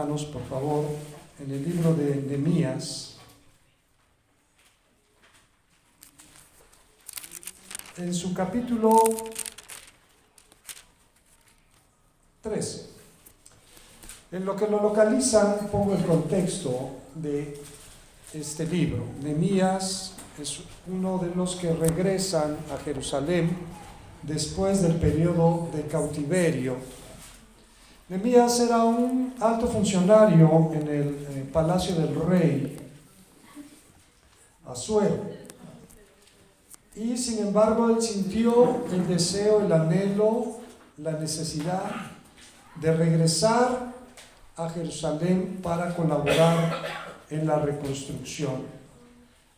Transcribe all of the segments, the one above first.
hermanos, por favor, en el libro de Nehemías, en su capítulo 13. En lo que lo localizan, pongo el contexto de este libro. Nehemías es uno de los que regresan a Jerusalén después del periodo de cautiverio. Nehemías era un alto funcionario en el palacio del rey Asuero. Y sin embargo, él sintió el deseo, el anhelo, la necesidad de regresar a Jerusalén para colaborar en la reconstrucción.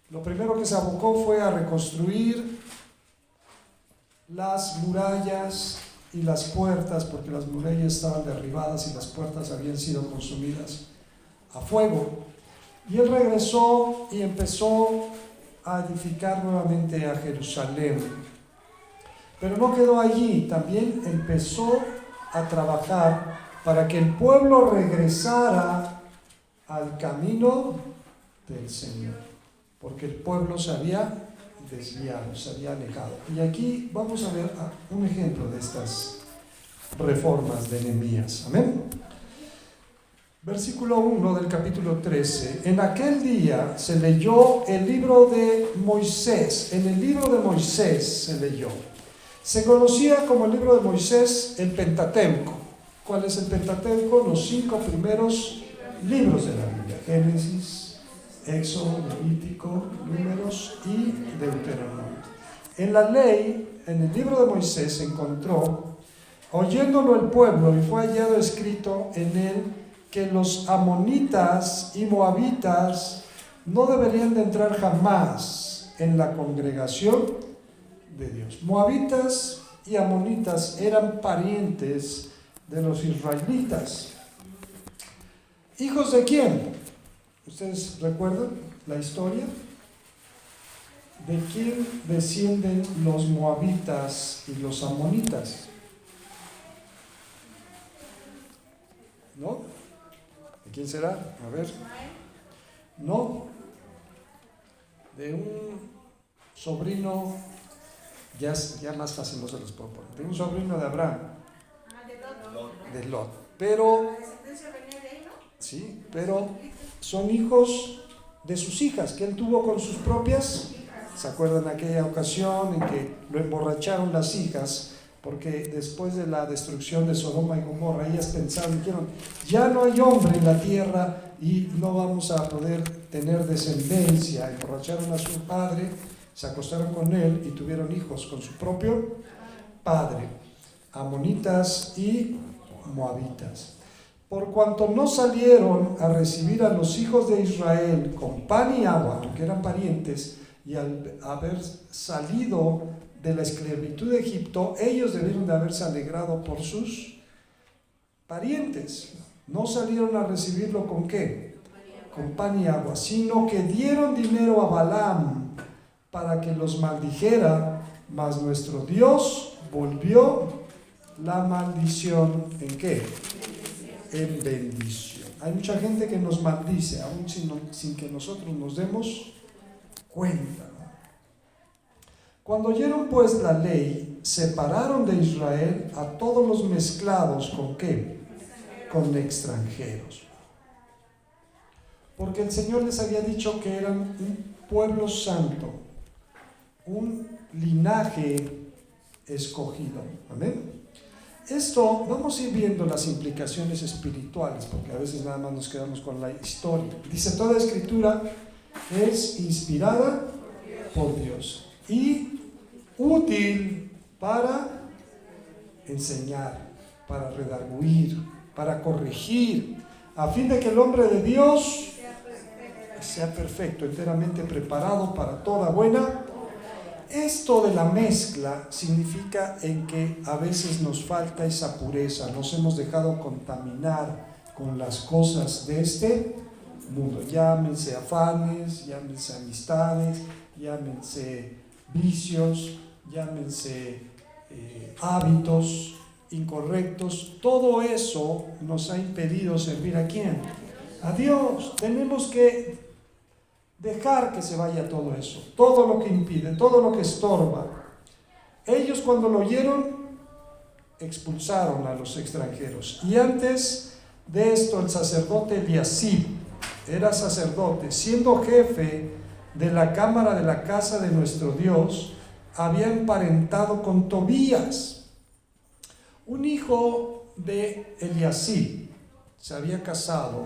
Lo primero que se abocó fue a reconstruir las murallas y las puertas, porque las murallas estaban derribadas y las puertas habían sido consumidas a fuego. Y él regresó y empezó a edificar nuevamente a Jerusalén. Pero no quedó allí, también empezó a trabajar para que el pueblo regresara al camino del Señor, porque el pueblo se había desviado, se había alejado. Y aquí vamos a ver un ejemplo de estas reformas de Nehemías. Amén. Versículo 1 del capítulo 13. En aquel día se leyó el libro de Moisés. En el libro de Moisés se leyó. Se conocía como el libro de Moisés el Pentateuco. ¿Cuál es el Pentateuco? Los 5 primeros libros de la Biblia: Génesis, Éxodo, Levítico, Números y Deuteronomio. En la ley, en el libro de Moisés se encontró, oyéndolo el pueblo, y fue hallado escrito en él que los amonitas y moabitas no deberían de entrar jamás en la congregación de Dios. Moabitas y amonitas eran parientes de los israelitas. ¿Hijos de quién? ¿Ustedes recuerdan la historia? ¿De quién descienden los moabitas y los amonitas? ¿No? ¿De quién será? A ver. No. De un sobrino, ya más fácil no se los puedo poner. De un sobrino de Abraham. De Lot. Pero, sí, pero son hijos de sus hijas que él tuvo con sus propias. ¿Se acuerdan aquella ocasión en que lo emborracharon las hijas? Porque después de la destrucción de Sodoma y Gomorra, ellas pensaron, dijeron, ya no hay hombre en la tierra y no vamos a poder tener descendencia. Emborracharon a su padre, se acostaron con él y tuvieron hijos con su propio padre, amonitas y moabitas. Por cuanto no salieron a recibir a los hijos de Israel con pan y agua, porque eran parientes, y al haber salido de la esclavitud de Egipto, ellos debieron de haberse alegrado por sus parientes. No salieron a recibirlo ¿con qué? Con pan y agua, sino que dieron dinero a Balaam para que los maldijera, mas nuestro Dios volvió la maldición ¿en qué? En bendición. Hay mucha gente que nos maldice, aún sin que nosotros nos demos cuenta. Cuando oyeron pues la ley, separaron de Israel a todos los mezclados ¿con qué? Con extranjeros. Porque el Señor les había dicho que eran un pueblo santo, un linaje escogido. Amén. Esto, vamos a ir viendo las implicaciones espirituales, porque a veces nada más nos quedamos con la historia. Dice, toda escritura es inspirada por Dios y útil para enseñar, para redarguir, para corregir, a fin de que el hombre de Dios sea perfecto, enteramente preparado para toda buena. Esto de la mezcla significa en que a veces nos falta esa pureza, nos hemos dejado contaminar con las cosas de este mundo, llámense afanes, llámense amistades, llámense vicios, llámense hábitos, incorrectos, todo eso nos ha impedido servir ¿a quién? A Dios. Tenemos que dejar que se vaya todo eso, todo lo que impide, todo lo que estorba. Ellos cuando lo oyeron, expulsaron a los extranjeros. Y antes de esto, el sacerdote Eliasib era sacerdote, siendo jefe de la cámara de la casa de nuestro Dios, había emparentado con Tobías, un hijo de Eliasib. Se había casado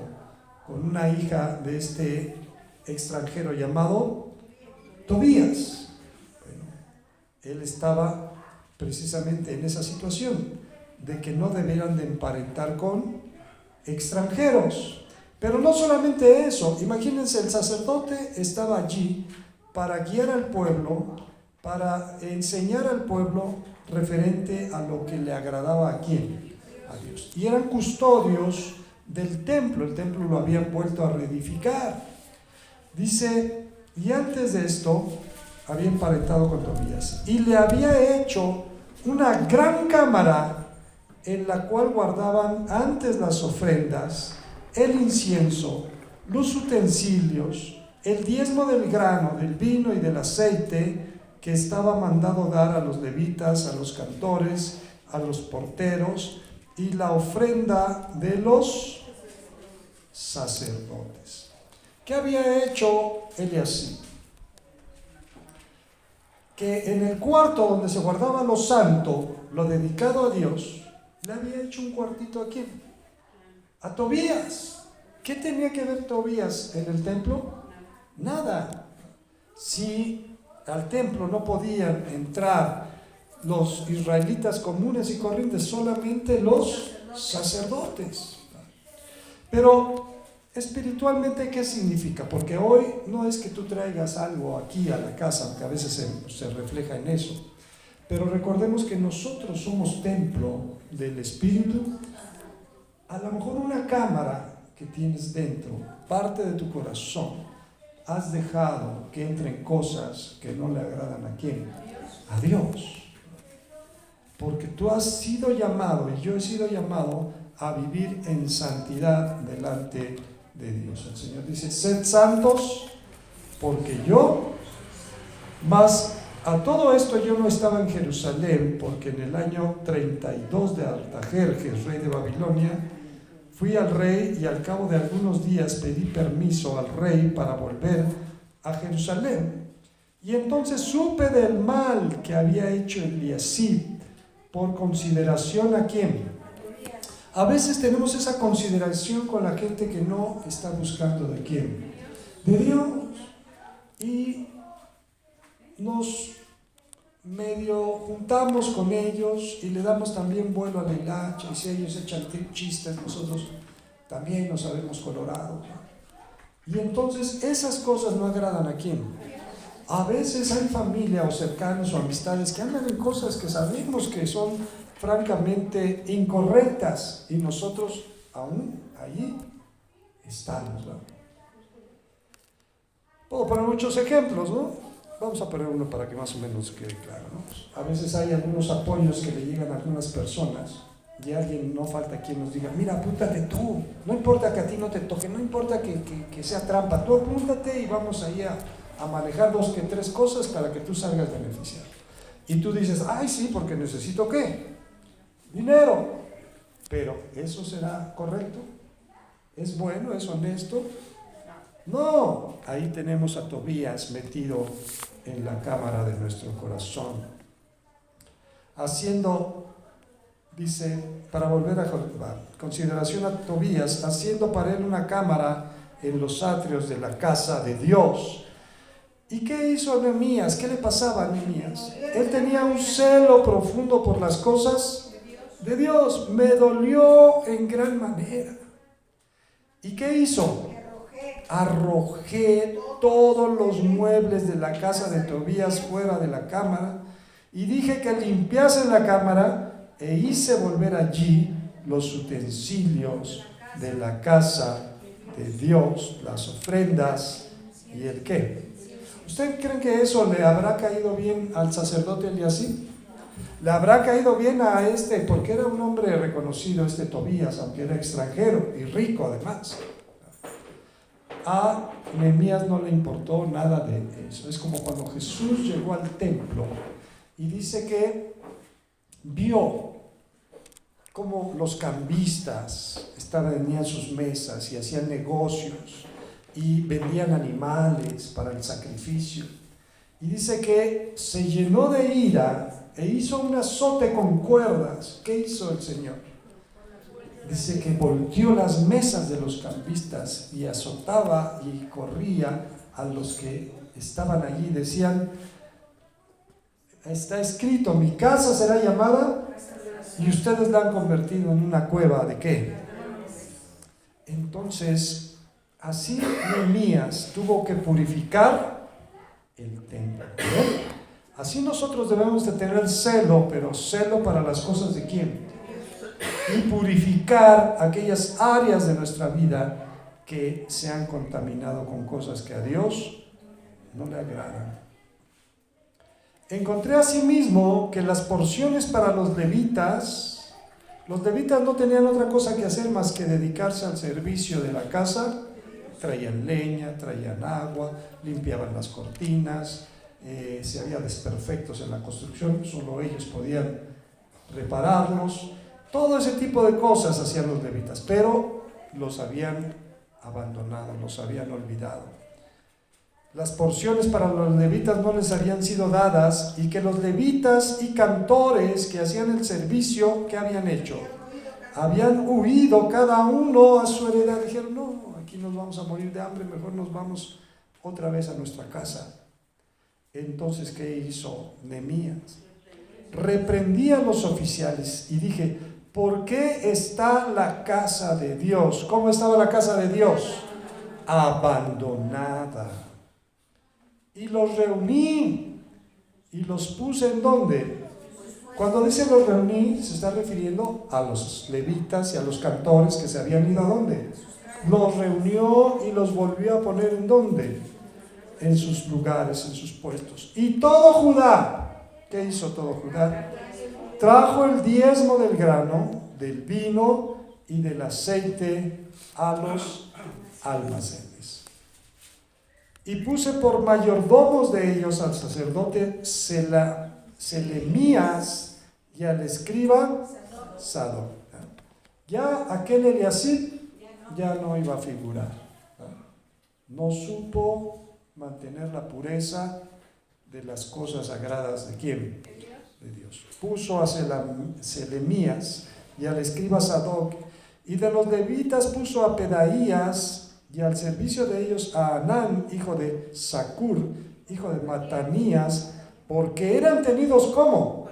con una hija de este extranjero llamado Tobías. Bueno, él estaba precisamente en esa situación de que no debieran de emparentar con extranjeros. Pero no solamente eso, imagínense, el sacerdote estaba allí para guiar al pueblo, para enseñar al pueblo referente a lo que le agradaba a quién, a Dios. Y eran custodios del templo, el templo lo habían vuelto a reedificar. Dice, y antes de esto había emparentado con Tobías y le había hecho una gran cámara en la cual guardaban antes las ofrendas, el incienso, los utensilios, el diezmo del grano, del vino y del aceite que estaba mandado dar a los levitas, a los cantores, a los porteros, y la ofrenda de los sacerdotes. ¿Qué había hecho Eliasib? Que en el cuarto donde se guardaba lo santo, lo dedicado a Dios, le había hecho un cuartito a quién? A Tobías. ¿Qué tenía que ver Tobías en el templo? Nada. Si al templo no podían entrar los israelitas comunes y corrientes, solamente los sacerdotes. Pero espiritualmente, ¿qué significa? Porque hoy no es que tú traigas algo aquí a la casa, aunque a veces se refleja en eso, pero recordemos que nosotros somos templo del Espíritu. A lo mejor una cámara que tienes dentro, parte de tu corazón, has dejado que entren cosas que no le agradan ¿a quién? A Dios. Porque tú has sido llamado, y yo he sido llamado a vivir en santidad delante de Dios. El Señor dice, sed santos, porque yo, mas a todo esto yo no estaba en Jerusalén, porque en el año 32 de Artajerjes, rey de Babilonia, fui al rey y al cabo de algunos días pedí permiso al rey para volver a Jerusalén. Y entonces supe del mal que había hecho Eliasib por consideración ¿a quién? A veces tenemos esa consideración con la gente que no está buscando ¿de quién? De Dios. Y nos medio juntamos con ellos y le damos también vuelo a la hilacha, y si ellos echan chistes, nosotros también nos sabemos colorados, ¿no? Y entonces esas cosas no agradan ¿a quién? A veces hay familia o cercanos o amistades que andan en cosas que sabemos que son francamente incorrectas y nosotros aún allí estamos, ¿no? Puedo poner muchos ejemplos, ¿no? Vamos a poner uno para que más o menos quede claro, ¿no? A veces hay algunos apoyos que le llegan a algunas personas y alguien, no falta quien nos diga, mira, apúntate tú, no importa que a ti no te toque, no importa que sea trampa, tú apúntate y vamos ahí a manejar 2 que 3 cosas para que tú salgas beneficiado. Y tú dices, ay sí, porque necesito ¿qué? Dinero. Pero ¿eso será correcto? ¿Es bueno? ¿Es honesto? No, ahí tenemos a Tobías metido en la cámara de nuestro corazón, haciendo, dice, para volver a consideración a Tobías, haciendo para él una cámara en los atrios de la casa de Dios. ¿Y qué hizo Nehemías? ¿Qué le pasaba a Nehemías? Él tenía un celo profundo por las cosas de Dios. Me dolió en gran manera. ¿Y qué hizo? Arrojé todos los muebles de la casa de Tobías fuera de la cámara y dije que limpiasen la cámara e hice volver allí los utensilios de la casa de Dios, las ofrendas y el qué. ¿Ustedes creen que eso le habrá caído bien al sacerdote Eliasib? Le habrá caído bien a este, porque era un hombre reconocido, este Tobías, aunque era extranjero y rico además. A Nehemías no le importó nada de eso. Es como cuando Jesús llegó al templo y dice que vio cómo los cambistas tenían sus mesas y hacían negocios y vendían animales para el sacrificio. Y dice que se llenó de ira e hizo un azote con cuerdas. ¿Qué hizo el Señor? Dice que volteó las mesas de los cambistas y azotaba y corría a los que estaban allí. Decían, está escrito, mi casa será llamada y ustedes la han convertido en una cueva ¿de qué? Entonces, así Nehemías tuvo que purificar el templo. Así nosotros debemos de tener celo, pero celo para las cosas de ¿quién? Y purificar aquellas áreas de nuestra vida que se han contaminado con cosas que a Dios no le agradan. Encontré asimismo que las porciones para los levitas no tenían otra cosa que hacer más que dedicarse al servicio de la casa. Traían leña, traían agua, limpiaban las cortinas, si había desperfectos en la construcción, solo ellos podían repararlos. Todo ese tipo de cosas hacían los levitas, pero los habían abandonado, los habían olvidado. Las porciones para los levitas no les habían sido dadas, y que los levitas y cantores que hacían el servicio, ¿qué habían hecho? Habían huido cada uno a su heredad. Dijeron, no, aquí nos vamos a morir de hambre, mejor nos vamos otra vez a nuestra casa. Entonces, ¿qué hizo Nehemías? Reprendí a los oficiales y dije, ¿por qué está la casa de Dios? ¿Cómo estaba la casa de Dios? Abandonada. Y los reuní y los puse ¿en dónde? Cuando dice los reuní, se está refiriendo a los levitas y a los cantores que se habían ido ¿a dónde? Los reunió y los volvió a poner ¿en dónde? En sus lugares, en sus puestos. Y todo Judá, ¿qué hizo todo Judá? Trajo el diezmo del grano, del vino y del aceite a los almacenes. Y puse por mayordomos de ellos al sacerdote Selemías y al escriba Sadoc. Ya aquel Eliasib ya no iba a figurar. No supo mantener la pureza de las cosas sagradas ¿de quién? De Dios. Puso a Selemías y al escriba Sadoc, y de los levitas puso a Pedaías, y al servicio de ellos a Anán, hijo de Zacur, hijo de Matanías, porque eran tenidos ¿cómo?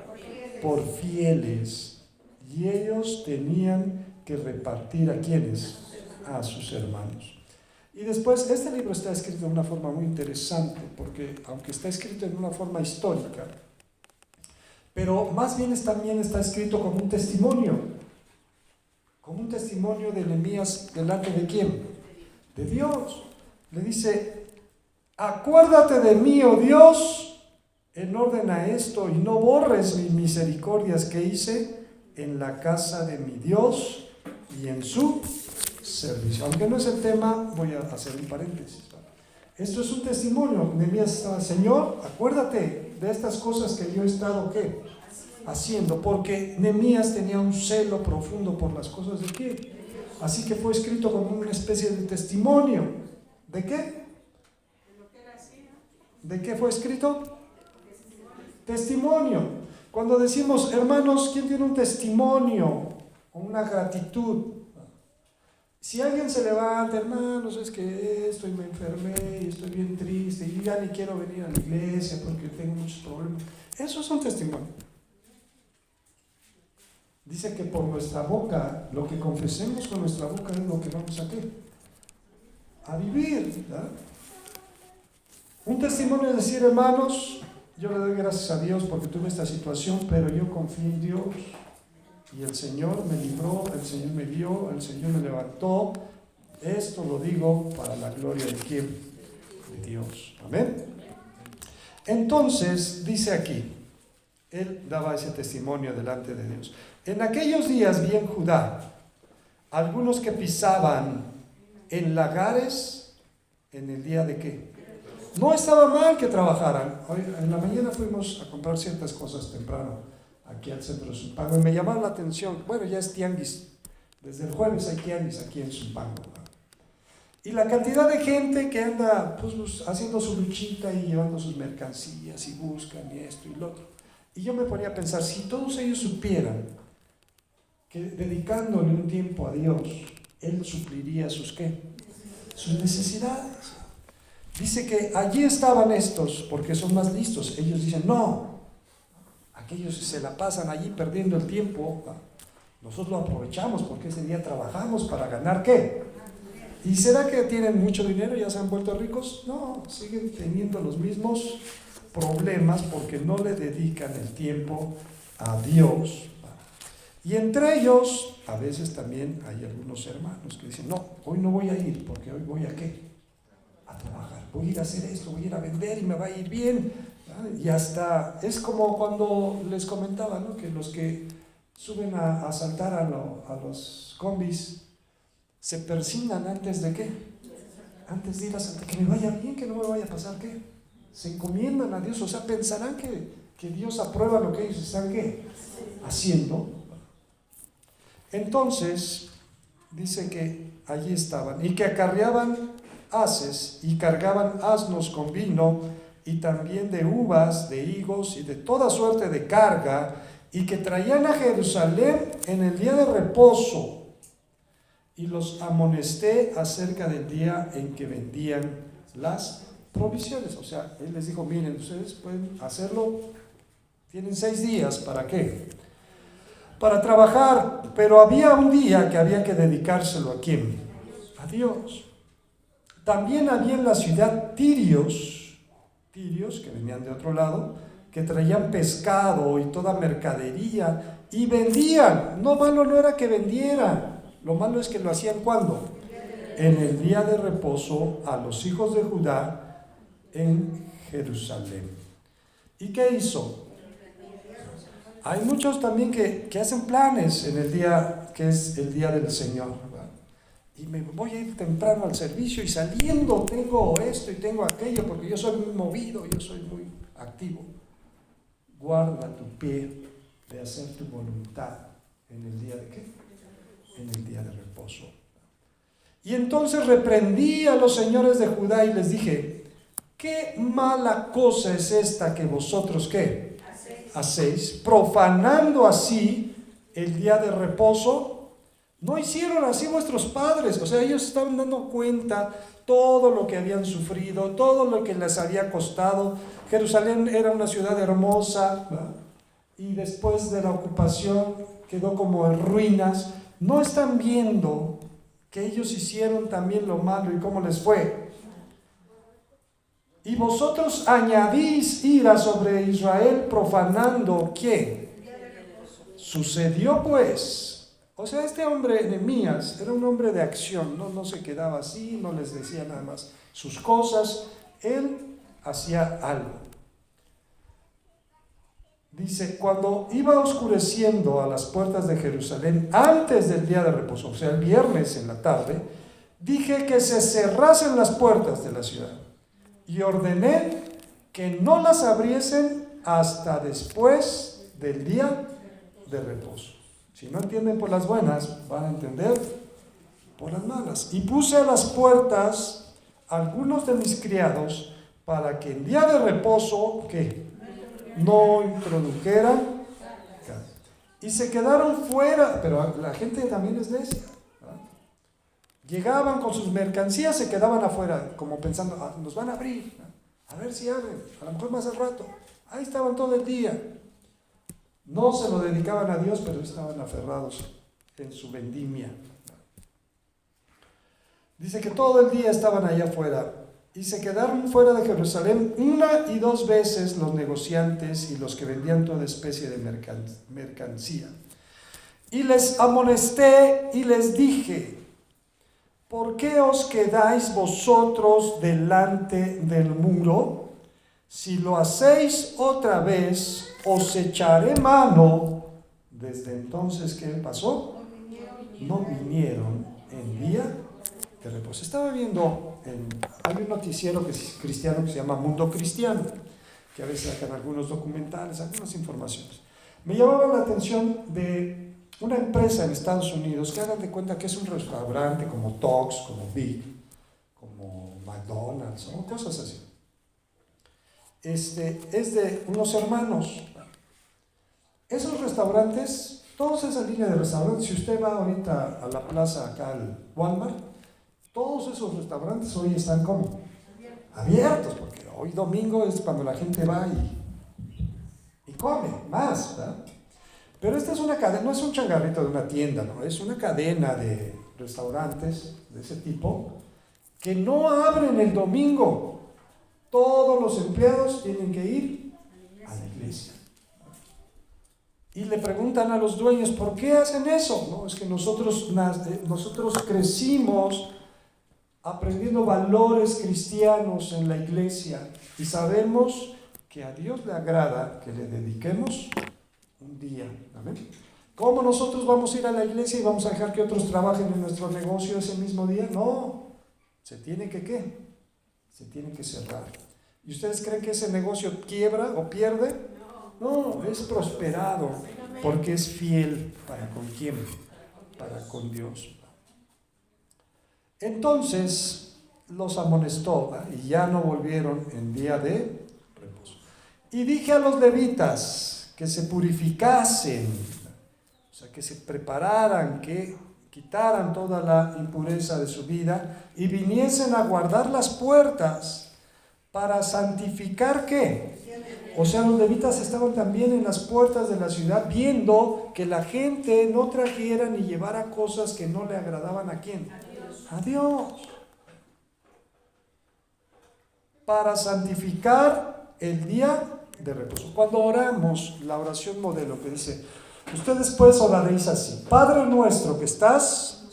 Por fieles, y ellos tenían que repartir ¿a quiénes? A sus hermanos. Y después, este libro está escrito de una forma muy interesante, porque aunque está escrito en una forma histórica, pero más bien también está escrito como un testimonio de Nehemías delante de ¿quién? De Dios. Le dice, acuérdate de mí, oh Dios, en orden a esto, y no borres mis misericordias que hice en la casa de mi Dios y en su servicio. Aunque no es el tema, voy a hacer un paréntesis. Esto es un testimonio. Nehemías estaba, Señor, acuérdate de estas cosas que yo he estado ¿qué? Haciendo, porque Nehemías tenía un celo profundo por las cosas de ¿qué? Así que fue escrito como una especie de testimonio. ¿De qué? ¿De qué fue escrito? Testimonio. Cuando decimos, hermanos, ¿quién tiene un testimonio o una gratitud? Si alguien se levanta, hermanos, es que estoy, me enfermé y estoy bien triste y ya ni quiero venir a la iglesia porque tengo muchos problemas. Eso es un testimonio. Dice que por nuestra boca, lo que confesemos con nuestra boca es lo que vamos a ¿qué? A vivir, ¿verdad? Un testimonio es decir, hermanos, yo le doy gracias a Dios porque tuve esta situación, pero yo confío en Dios. Y el Señor me libró, el Señor me dio, el Señor me levantó. Esto lo digo para la gloria de ¿quién? De Dios. Amén. Entonces, dice aquí, Él daba ese testimonio delante de Dios. En aquellos días vi en Judá algunos que pisaban en lagares en el día de qué. No estaba mal que trabajaran. Hoy en la mañana fuimos a comprar ciertas cosas temprano aquí al centro de Zumpango y me llamaba la atención. Bueno, ya es tianguis. Desde el jueves hay tianguis aquí en Zumpango, ¿no? Y la cantidad de gente que anda pues, haciendo su luchita y llevando sus mercancías y buscan y esto y lo otro. Y yo me ponía a pensar, si todos ellos supieran que dedicándole un tiempo a Dios, Él supliría sus ¿qué? Sus necesidades. Dice que allí estaban estos, porque son más listos. Ellos dicen, no, aquellos se la pasan allí perdiendo el tiempo. Nosotros lo aprovechamos porque ese día trabajamos para ganar ¿qué? ¿Y será que tienen mucho dinero y ya se han vuelto ricos? No, siguen teniendo los mismos problemas porque no le dedican el tiempo a Dios. Y entre ellos, a veces también hay algunos hermanos que dicen, no, hoy no voy a ir porque hoy voy a ¿qué? A trabajar, voy a ir a hacer esto, voy a ir a vender y me va a ir bien. Y hasta, es como cuando les comentaba, ¿no? Que los que suben a saltar a los combis, se persignan antes de ¿qué? Antes de ir a saltar, que me vaya bien, que no me vaya a pasar ¿qué? Se encomiendan a Dios, o sea, pensarán que Dios aprueba lo que ellos están ¿qué? Haciendo. Entonces, dice que allí estaban, y que acarreaban haces, y cargaban asnos con vino, y también de uvas, de higos, y de toda suerte de carga, y que traían a Jerusalén en el día de reposo. Y los amonesté acerca del día en que vendían las provisiones. O sea, él les dijo, miren, ustedes pueden hacerlo, tienen 6 días, ¿para qué? Para trabajar, pero había un día que había que dedicárselo ¿a quién? A Dios. También había en la ciudad tirios que venían de otro lado, que traían pescado y toda mercadería y vendían. No, malo no era que vendieran. Lo malo es que lo hacían ¿cuándo? En el día de reposo a los hijos de Judá en Jerusalén. ¿Y qué hizo? Hay muchos también que hacen planes en el día que es el día del Señor, ¿verdad? Y me voy a ir temprano al servicio y saliendo tengo esto y tengo aquello porque yo soy muy movido, yo soy muy activo. Guarda tu pie de hacer tu voluntad en el día de ¿qué? En el día de reposo. Y entonces reprendí a los señores de Judá y les dije, ¿qué mala cosa es esta que vosotros ¿qué? Hacéis, profanando así el día de reposo? No hicieron así vuestros padres. O sea, ellos estaban dando cuenta todo lo que habían sufrido, todo lo que les había costado. Jerusalén era una ciudad hermosa, ¿verdad? Y después de la ocupación quedó como en ruinas. ¿No están viendo que ellos hicieron también lo malo y cómo les fue? Y vosotros añadís ira sobre Israel profanando ¿qué? Sucedió pues. O sea, este hombre Nehemías era un hombre de acción, no se quedaba así, no les decía nada más sus cosas, él hacía algo. Dice, cuando iba oscureciendo a las puertas de Jerusalén antes del día de reposo, o sea, el viernes en la tarde, dije que se cerrasen las puertas de la ciudad y ordené que no las abriesen hasta después del día de reposo. Si no entienden por las buenas, van a entender por las malas. Y puse a las puertas algunos de mis criados para que el día de reposo, ¿qué? No introdujeran y se quedaron fuera, pero la gente también es necia, ¿verdad? Llegaban con sus mercancías, se quedaban afuera, como pensando, nos van a abrir, ¿verdad? A ver si abren, a lo mejor más al rato. Ahí estaban todo el día. No se lo dedicaban a Dios, pero estaban aferrados en su vendimia. Dice que todo el día estaban allá afuera. Y se quedaron fuera de Jerusalén 1 y 2 veces los negociantes y los que vendían toda especie de mercancía. Y les amonesté y les dije, ¿por qué os quedáis vosotros delante del muro? si lo hacéis otra vez, os echaré mano. Desde entonces, ¿qué pasó? No vinieron en día de reposo. Estaba viendo, hay un noticiero que es cristiano que se llama Mundo Cristiano, que a veces sacan algunos documentales, algunas informaciones. Me llamaba la atención de una empresa en Estados Unidos que hagan de cuenta que es un restaurante como Tox, como Big, como McDonald's, o cosas así. Es de unos hermanos. Esos restaurantes, toda esa línea de restaurantes, si usted va ahorita a la plaza acá al Walmart, todos esos restaurantes hoy están como abiertos, porque hoy domingo es cuando la gente va y come más, ¿verdad? Pero esta es una cadena, no es un changarrito de una tienda, no, es una cadena de restaurantes de ese tipo que no abren el domingo. Todos los empleados tienen que ir a la iglesia. Y le preguntan a los dueños, ¿por qué hacen eso? No, es que nosotros crecimos aprendiendo valores cristianos en la iglesia y sabemos que a Dios le agrada que le dediquemos un día. ¿Amén? ¿Cómo nosotros vamos a ir a la iglesia y vamos a dejar que otros trabajen en nuestro negocio ese mismo día? No, se tiene que ¿qué? Se tiene que cerrar. ¿Y ustedes creen que ese negocio quiebra o pierde? No, es prosperado porque es fiel. ¿Para con quién? Para con Dios. Entonces los amonestó, ¿verdad? Y ya no volvieron en día de reposo. Y dije a los levitas que se purificasen, o sea, que se prepararan, que quitaran toda la impureza de su vida y viniesen a guardar las puertas para santificar ¿qué? O sea, los levitas estaban también en las puertas de la ciudad viendo que la gente no trajera ni llevara cosas que no le agradaban ¿a quién? A Dios. Para santificar el día de reposo. Cuando oramos, la oración modelo que dice, ustedes pues oraréis así: Padre nuestro que estás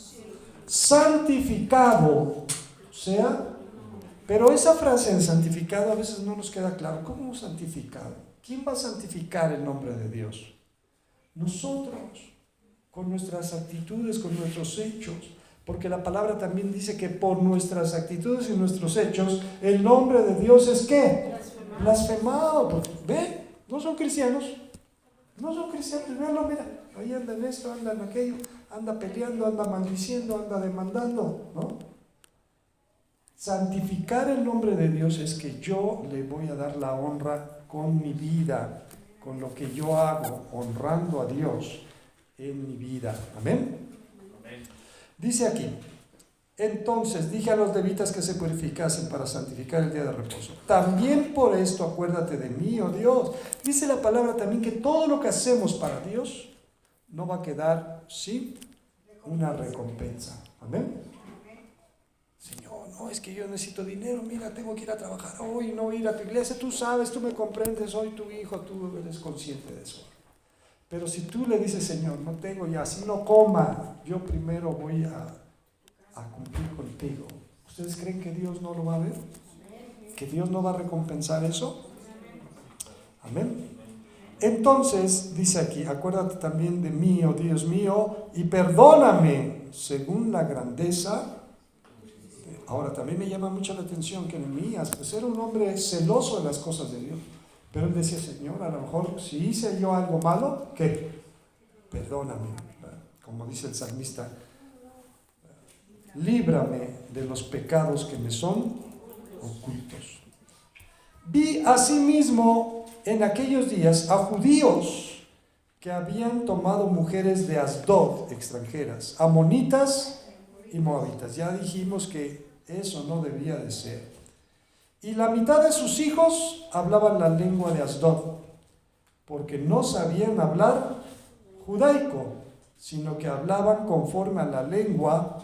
santificado, o sea, pero esa frase en santificado a veces no nos queda claro. ¿Cómo santificado? ¿Quién va a santificar el nombre de Dios? Nosotros, con nuestras actitudes, con nuestros hechos. Porque la palabra también dice que por nuestras actitudes y nuestros hechos, el nombre de Dios es ¿qué? Blasfemado. ¿Ve? No son cristianos. No son cristianos. Véanlo, mira. Ahí anda en esto, anda en aquello, anda peleando, anda maldiciendo, anda demandando, ¿no? Santificar el nombre de Dios es que yo le voy a dar la honra con mi vida, con lo que yo hago, honrando a Dios en mi vida. Amén. Dice aquí, entonces dije a los levitas que se purificasen para santificar el día de reposo. También por esto acuérdate de mí, oh Dios. Dice la palabra también que todo lo que hacemos para Dios no va a quedar sin una recompensa. Amén. Señor, no, es que yo necesito dinero, mira, tengo que ir a trabajar hoy, no ir a tu iglesia, tú sabes, tú me comprendes, soy tu hijo, tú eres consciente de eso. Pero si tú le dices, Señor, no tengo ya, así no coma, yo primero voy a cumplir contigo. ¿Ustedes creen que Dios no lo va a ver? ¿Que Dios no va a recompensar eso? Amén. Entonces, dice aquí, acuérdate también de mí, oh Dios mío, y perdóname según la grandeza. Ahora, también me llama mucho la atención que Nehemías, pues era un hombre celoso de las cosas de Dios. Pero él decía, Señor, a lo mejor si hice yo algo malo, ¿qué? Perdóname. Como dice el salmista, líbrame de los pecados que me son ocultos. Vi asimismo en aquellos días a judíos que habían tomado mujeres de Asdod, extranjeras, amonitas y moabitas. Ya dijimos que eso no debía de ser. Y la mitad de sus hijos hablaban la lengua de Asdod, porque no sabían hablar judaico, sino que hablaban conforme a la lengua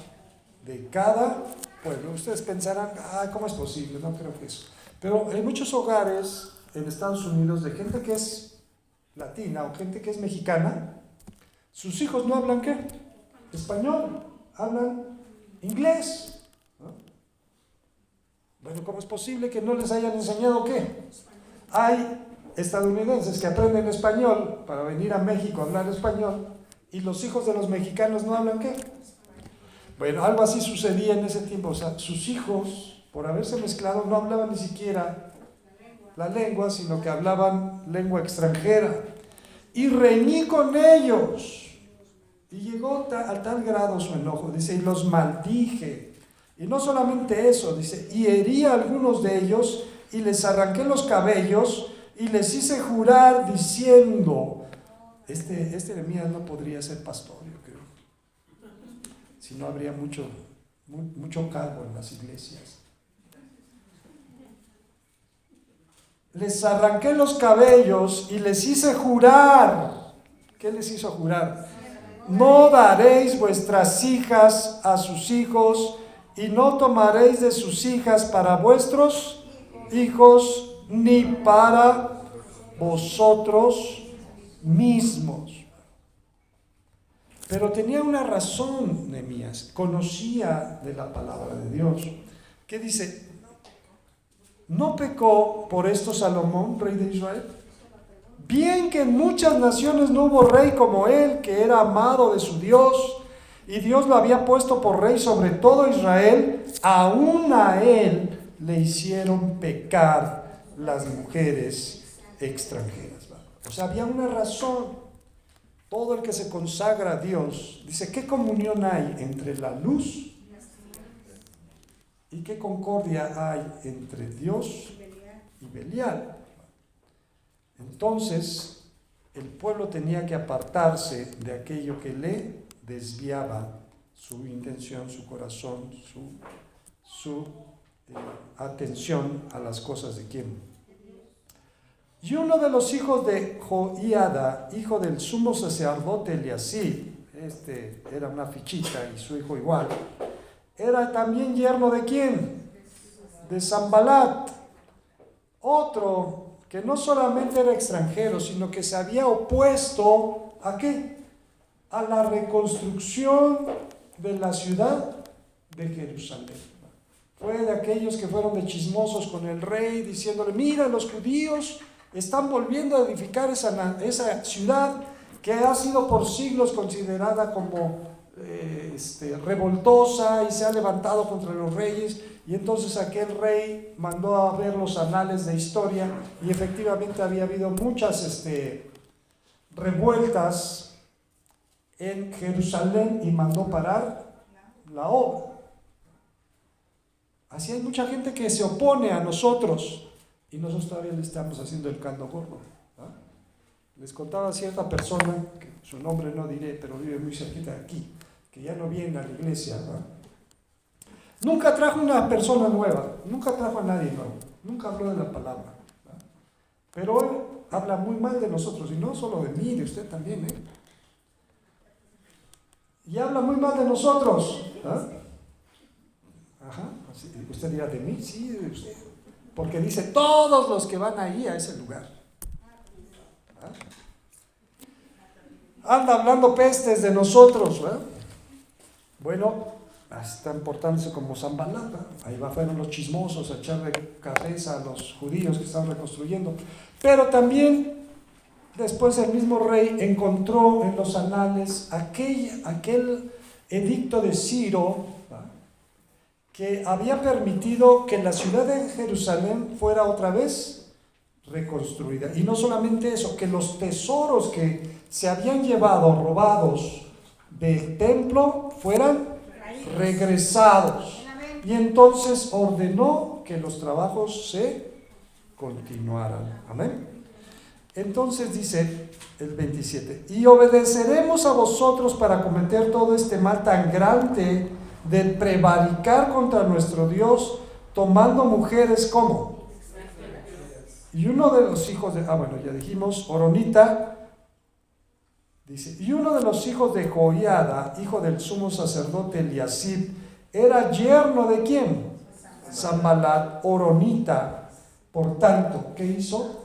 de cada pueblo. Ustedes pensarán, ¿cómo es posible? No creo que eso. Pero en muchos hogares en Estados Unidos de gente que es latina o gente que es mexicana, sus hijos no hablan ¿qué? Español, hablan inglés. Bueno, ¿cómo es posible que no les hayan enseñado qué? Hay estadounidenses que aprenden español para venir a México a hablar español, y los hijos de los mexicanos no hablan ¿qué? Bueno, algo así sucedía en ese tiempo. O sea, sus hijos, por haberse mezclado, no hablaban ni siquiera la lengua, sino que hablaban lengua extranjera. Y reñí con ellos. Y llegó a tal grado su enojo, dice, y los maldije. Y no solamente eso, dice, y herí a algunos de ellos, y les arranqué los cabellos, y les hice jurar diciendo, este Nehemías no podría ser pastor, yo creo, si no habría mucho cargo en las iglesias. Les arranqué los cabellos y les hice jurar. ¿Qué les hizo jurar? No daréis vuestras hijas a sus hijos, y no tomaréis de sus hijas para vuestros hijos, ni para vosotros mismos. Pero tenía una razón Nehemías, conocía de la palabra de Dios. ¿Qué dice? ¿No pecó por esto Salomón, rey de Israel? Bien que en muchas naciones no hubo rey como él, que era amado de su Dios, y Dios lo había puesto por rey sobre todo Israel, aún a él le hicieron pecar las mujeres extranjeras. O sea, había una razón. Todo el que se consagra a Dios, dice, ¿qué comunión hay entre la luz y qué concordia hay entre Dios y Belial? Entonces, el pueblo tenía que apartarse de aquello que le desviaba su intención, su corazón, su atención a las cosas de quién. Y uno de los hijos de Joiada, hijo del sumo sacerdote Eliasib, era una fichita y su hijo igual, era también yerno de quién? De Sanbalat, otro que no solamente era extranjero, sino que se había opuesto ¿a qué? A la reconstrucción de la ciudad de Jerusalén. Fue de aquellos que fueron de chismosos con el rey, diciéndole, mira, los judíos están volviendo a edificar esa ciudad que ha sido por siglos considerada como revoltosa y se ha levantado contra los reyes. Y entonces aquel rey mandó a ver los anales de historia, y efectivamente había habido muchas revueltas en Jerusalén, y mandó parar la obra. Así hay mucha gente que se opone a nosotros, y nosotros todavía le estamos haciendo el caldo gordo. Les contaba a cierta persona, que su nombre no diré, pero vive muy cerquita de aquí, que ya no viene a la iglesia. Nunca trajo una persona nueva, nunca trajo a nadie nuevo, nunca habló de la palabra. Pero él habla muy mal de nosotros, y no solo de mí, de usted también. Y habla muy mal de nosotros. Ajá, usted dirá, ¿de mí? Sí, de usted. Porque dice, todos los que van ahí a ese lugar. Anda hablando pestes de nosotros. Bueno, tan portándose como Sanbalat. Ahí fueron los chismosos a echarle cabeza a los judíos que estaban reconstruyendo. Pero también, después el mismo rey encontró en los anales aquel edicto de Ciro, que había permitido que la ciudad de Jerusalén fuera otra vez reconstruida. Y no solamente eso, que los tesoros que se habían llevado robados del templo fueran regresados. Y entonces ordenó que los trabajos se continuaran. Amén. Entonces dice el 27, y obedeceremos a vosotros para cometer todo este mal tan grande de prevaricar contra nuestro Dios, tomando mujeres como. Y uno de los hijos de, ya dijimos, Oronita, dice, y uno de los hijos de Joiada, hijo del sumo sacerdote Eliasib, era yerno de quién? Sanbalat, Oronita. Por tanto, ¿qué hizo?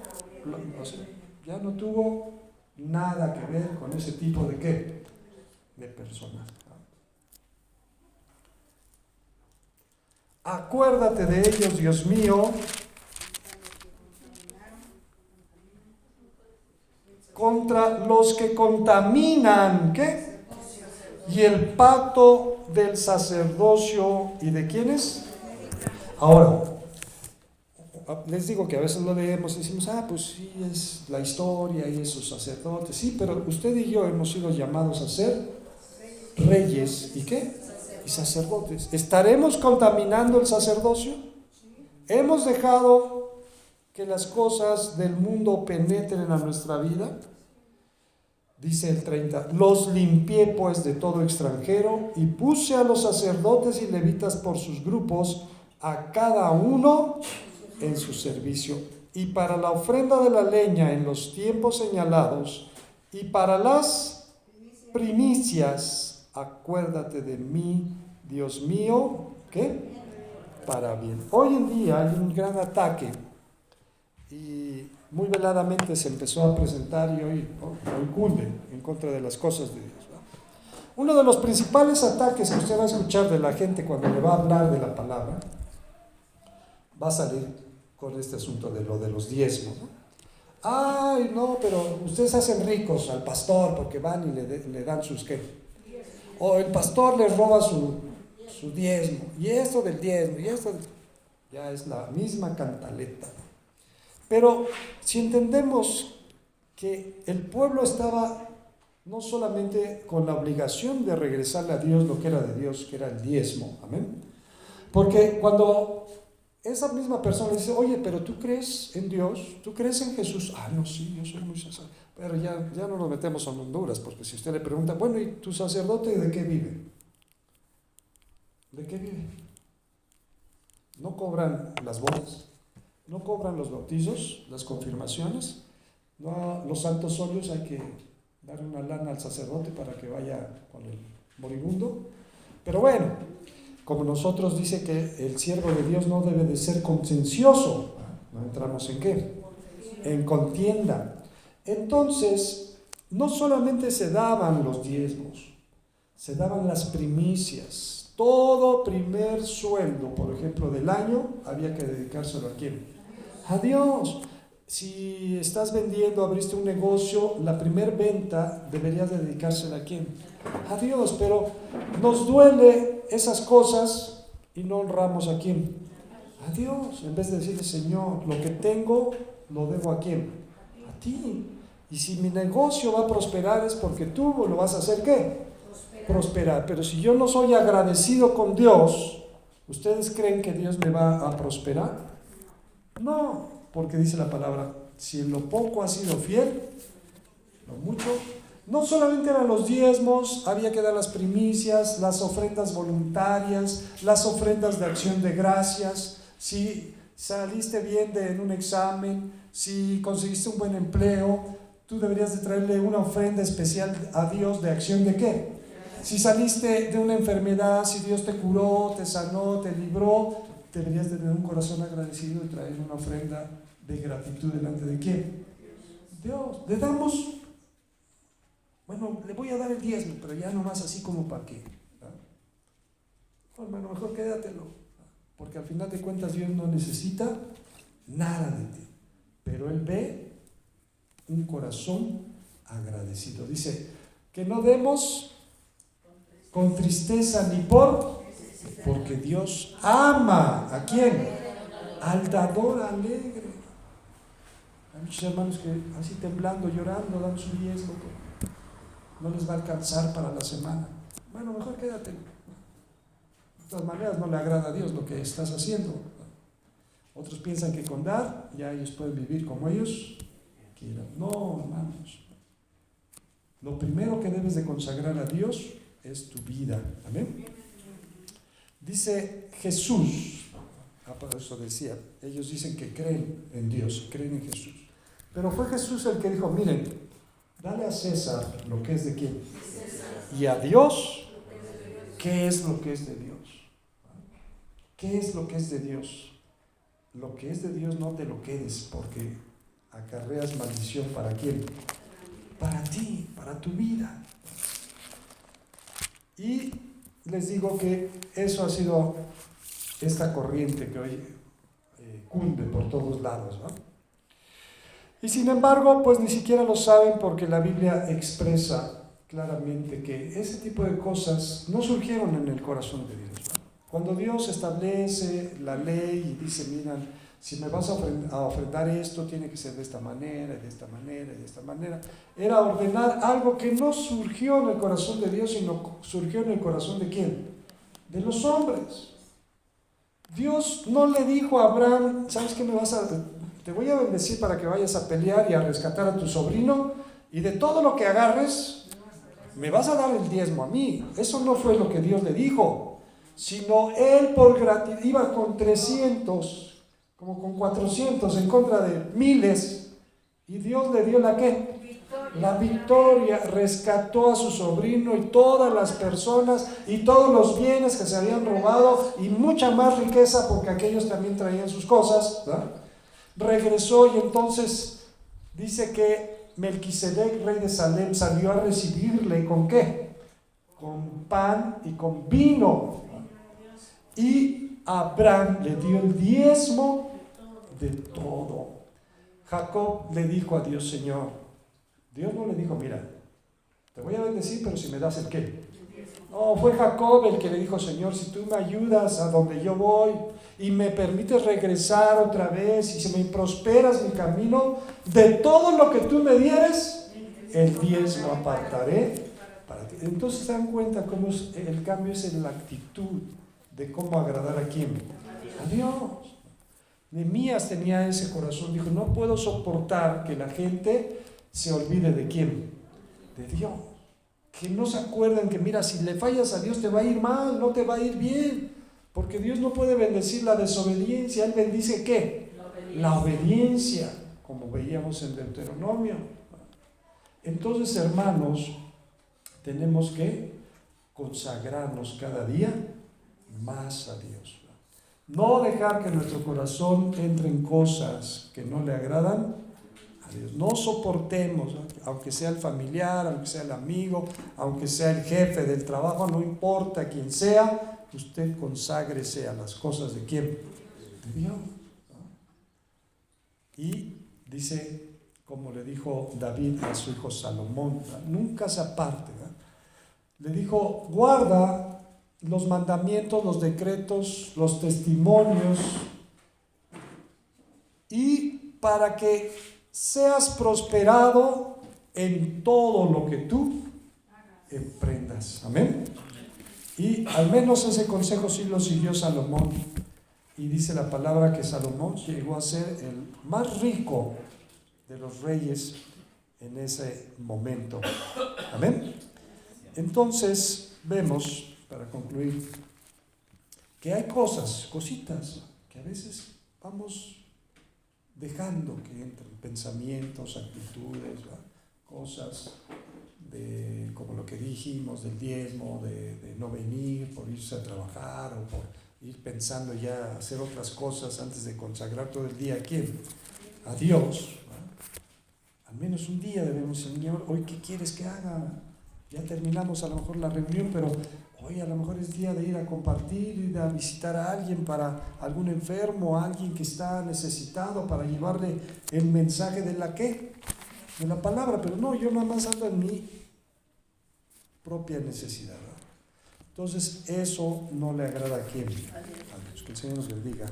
Ya no tuvo nada que ver con ese tipo de ¿qué? De personas. Acuérdate de ellos, Dios mío, contra los que contaminan, ¿qué? Y el pacto del sacerdocio, ¿y de quiénes? Ahora, les digo que a veces lo leemos y decimos, pues sí, es la historia y esos sacerdotes, sí, pero usted y yo hemos sido llamados a ser reyes, ¿y qué? Y sacerdotes. ¿Estaremos contaminando el sacerdocio? ¿Hemos dejado que las cosas del mundo penetren a nuestra vida? Dice el 30, los limpié pues de todo extranjero y puse a los sacerdotes y levitas por sus grupos, a cada uno en su servicio, y para la ofrenda de la leña en los tiempos señalados, y para las primicias, acuérdate de mí, Dios mío, ¿qué? Para bien. Hoy en día hay un gran ataque y muy veladamente se empezó a presentar y hoy cunde en contra de las cosas de Dios, ¿no? Uno de los principales ataques que usted va a escuchar de la gente cuando le va a hablar de la palabra va a salir con este asunto de lo de los diezmos, ¿no? Ay, no, pero ustedes hacen ricos al pastor porque van y le dan sus qué. O el pastor les roba su diezmo, y esto del diezmo, y esto ya es la misma cantaleta. Pero si entendemos que el pueblo estaba no solamente con la obligación de regresarle a Dios lo que era de Dios, que era el diezmo, amén. Porque cuando esa misma persona dice, oye, pero tú crees en Dios, tú crees en Jesús, no, sí, yo soy muy sacerdote, pero ya no nos metemos en Honduras, porque si usted le pregunta, bueno, ¿y tu sacerdote de qué vive? ¿De qué vive? No cobran las bodas, no cobran los bautizos, las confirmaciones, no, los santos óleos hay que darle una lana al sacerdote para que vaya con el moribundo. Pero bueno, como nosotros dice que el siervo de Dios no debe de ser contencioso, no entramos en qué, en contienda. Entonces, no solamente se daban los diezmos, se daban las primicias. Todo primer sueldo, por ejemplo, del año, había que dedicárselo a quién. A Dios. Si estás vendiendo, abriste un negocio, la primer venta deberías dedicársela a quién. A Dios. Pero nos duele esas cosas y no honramos a quién. A Dios. En vez de decirle, Señor, lo que tengo lo debo a quién. A ti. Y si mi negocio va a prosperar es porque tú lo vas a hacer ¿qué? Prosperar. Pero si yo no soy agradecido con Dios, ¿ustedes creen que Dios me va a prosperar? No, porque dice la palabra, si en lo poco has sido fiel, lo mucho. No solamente eran los diezmos, había que dar las primicias, las ofrendas voluntarias, las ofrendas de acción de gracias. Si saliste bien en un examen, si conseguiste un buen empleo, tú deberías de traerle una ofrenda especial a Dios de acción de ¿qué? Si saliste de una enfermedad, si Dios te curó, te sanó, te libró, deberías de tener un corazón agradecido y traer una ofrenda de gratitud delante de ¿quién? Dios. Le damos, bueno, le voy a dar el diezmo, pero ya nomás así como para qué. Hermano, mejor quédatelo, porque al final de cuentas Dios no necesita nada de ti, pero Él ve un corazón agradecido. Dice que no demos con tristeza ni porque Dios ama ¿a quién? Al dador alegre. Hay muchos hermanos que así temblando, llorando, dan su diezmo, no les va a alcanzar para la semana. Bueno, mejor quédate. De todas maneras no le agrada a Dios lo que estás haciendo. Otros piensan que con dar ya ellos pueden vivir como ellos quieran. No, hermanos. Lo primero que debes de consagrar a Dios es tu vida. Amén. Dice Jesús, por eso decía, ellos dicen que creen en Dios, creen en Jesús. Pero fue Jesús el que dijo, miren, dale a César lo que es de quién. Y a Dios, ¿qué es lo que es de Dios? ¿Qué es lo que es de Dios? Lo que es de Dios no te lo quedes, porque acarreas maldición ¿para quién? Para ti, para tu vida. Y les digo que eso ha sido esta corriente que hoy cunde por todos lados, ¿no? Y sin embargo, pues ni siquiera lo saben porque la Biblia expresa claramente que ese tipo de cosas no surgieron en el corazón de Dios, ¿no? Cuando Dios establece la ley y dice, miran, si me vas a ofrendar esto, tiene que ser de esta manera, de esta manera, de esta manera. Era ordenar algo que no surgió en el corazón de Dios, sino surgió en el corazón de ¿quién? De los hombres. Dios no le dijo a Abraham, ¿sabes qué te voy a bendecir para que vayas a pelear y a rescatar a tu sobrino, y de todo lo que agarres, me vas a dar el diezmo a mí? Eso no fue lo que Dios le dijo, sino él por gratitud iba con 300, como con 400 en contra de miles, y Dios le dio la ¿qué? La victoria. Rescató a su sobrino y todas las personas y todos los bienes que se habían robado y mucha más riqueza, porque aquellos también traían sus cosas, ¿verdad? Regresó y entonces dice que Melquisedec, rey de Salem, salió a recibirle ¿con qué? Con pan y con vino. Y Abraham le dio el diezmo de todo. Jacob le dijo a Dios, Señor, Dios no le dijo, mira, te voy a bendecir, pero si me das el qué. No, fue Jacob el que le dijo, Señor, si tú me ayudas a donde yo voy y me permites regresar otra vez y si me prosperas mi camino, de todo lo que tú me dieres, el diezmo apartaré para ti. Entonces se dan cuenta cómo el cambio es en la actitud de cómo agradar a quién, a Dios. Nehemías tenía ese corazón, dijo, no puedo soportar que la gente se olvide de quién, de Dios. Que no se acuerden que mira, si le fallas a Dios te va a ir mal, no te va a ir bien, porque Dios no puede bendecir la desobediencia. Él bendice ¿qué? La obediencia, como veíamos en Deuteronomio. Entonces, hermanos, tenemos que consagrarnos cada día más a Dios. No dejar que nuestro corazón entre en cosas que no le agradan a Dios. No soportemos, aunque sea el familiar, aunque sea el amigo, aunque sea el jefe del trabajo, no importa quién sea, usted conságrese a las cosas de quién, de Dios. Y dice, como le dijo David a su hijo Salomón, nunca se aparte, ¿verdad? Le dijo, guarda los mandamientos, los decretos, los testimonios, y para que seas prosperado en todo lo que tú emprendas. Amén. Y al menos ese consejo sí lo siguió Salomón. Y dice la palabra que Salomón llegó a ser el más rico de los reyes en ese momento. Amén. Entonces vemos, para concluir, que hay cositas que a veces vamos dejando que entren pensamientos, actitudes, ¿verdad? Cosas como lo que dijimos del diezmo, de no venir por irse a trabajar o por ir pensando ya hacer otras cosas antes de consagrar todo el día a quién, a Dios, ¿verdad? Al menos un día debemos, Señor, hoy ¿qué quieres que haga? Ya terminamos a lo mejor la reunión, pero hoy a lo mejor es día de ir a compartir, ir a visitar a alguien, para algún enfermo, a alguien que está necesitado, para llevarle el mensaje de la ¿qué? De la palabra. Pero no, yo nada más ando en mi propia necesidad, ¿verdad? Entonces eso no le agrada a quién, a Dios. Que el Señor nos bendiga.